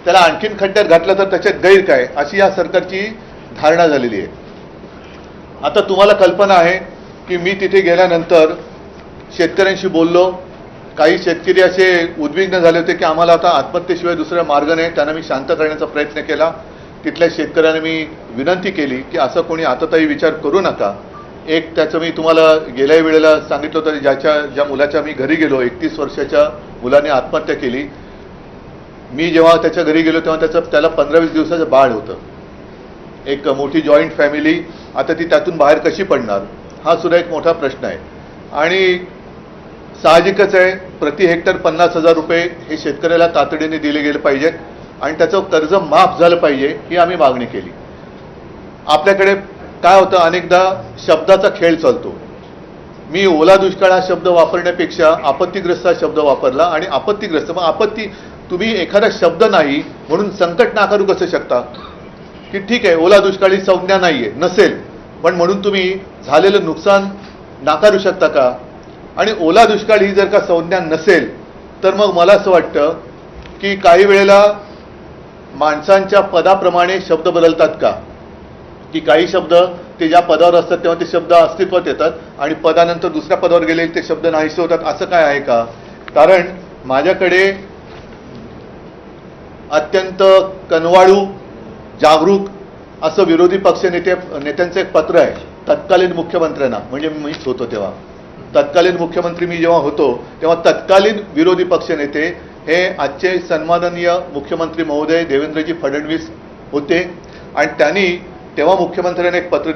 त्याला आणखीन खड्ड्यात घातलं तर त्याच्यात गैर काय, अशी या सरकारची धारणा झालेली आहे. आता तुम्हाला कल्पना आहे की मी तिथे गेल्यानंतर शेतकऱ्यांशी बोललो. काही शेतकरी असे उद्विग्न झाले होते की आम्हाला आता आत्महत्येशिवाय दुसरा मार्ग नाही. त्यांना मी शांत करण्याचा प्रयत्न केला. तिथल्या शेतकऱ्यांना मी विनंती केली की असं कोणी आताताही विचार करू नका. एक त्याचं मी तुम्हाला गेल्या वेळेला सांगितलं होतं, ज्या मुलाच्या मी घरी गेलो, 31 वर्षाच्या मुलाने आत्महत्या केली. मी जेव्हा त्याच्या घरी गेलो तेव्हा त्याला 15-20 दिवसाचं बाळ होतं. एक मोठी जॉईंट फॅमिली, आता ती त्यातून बाहेर कशी पडणार, हा सुद्धा एक मोठा प्रश्न आहे. आणि साहजिकच आहे, प्रति हेक्टर 50,000 रुपये हे शेतकऱ्याला तातडीने दिले गेले पाहिजेत आणि त्याचं कर्ज माफ झालं पाहिजे, ही आम्ही मागणी केली. आपल्याकडे काय होतं, अनेकदा शब्दाचा खेळ चालतो. मी ओला दुष्काळ हा शब्द वापरण्यापेक्षा आपत्तीग्रस्त हा शब्द वापरला. आणि आपत्तीग्रस्त, मग आपत्ती, तुम्ही एखादा शब्द नाही म्हणून संकट नाकारू कसं शकता? की ठीक आहे, ओला दुष्काळी संज्ञा नाहीये, नसेल, पण म्हणून तुम्ही झालेलं नुकसान नाकारू शकता का? आणि ओला दुष्काळ ही जर का संज्ञा नसेल तर मग मला असं वाटतं की काही वेळेला माणसांच्या पदाप्रमाणे शब्द बदलतात का? की काही शब्द ते ज्या पदावर असतात तेव्हा ते शब्द अस्तित्वात येतात आणि पदानंतर दुसऱ्या पदावर गेले ते शब्द नाहीसे होतात, असं काय आहे का? कारण माझ्याकडे अत्यंत कनवाळू, जागरूक असं विरोधी पक्ष नेत्यांचं एक पत्र आहे तत्कालीन मुख्यमंत्र्यांना. म्हणजे मीच होतो तेव्हा, तत्कालीन मुख्यमंत्री मी जेव्हा होतो तेव्हा तत्कालीन विरोधी पक्ष नेते हे आजचे सन्माननीय मुख्यमंत्री महोदय देवेंद्रजी फडणवीस होते. आणि त्यांनी तेव्हा मुख्यमंत्र्यांना एक पत्र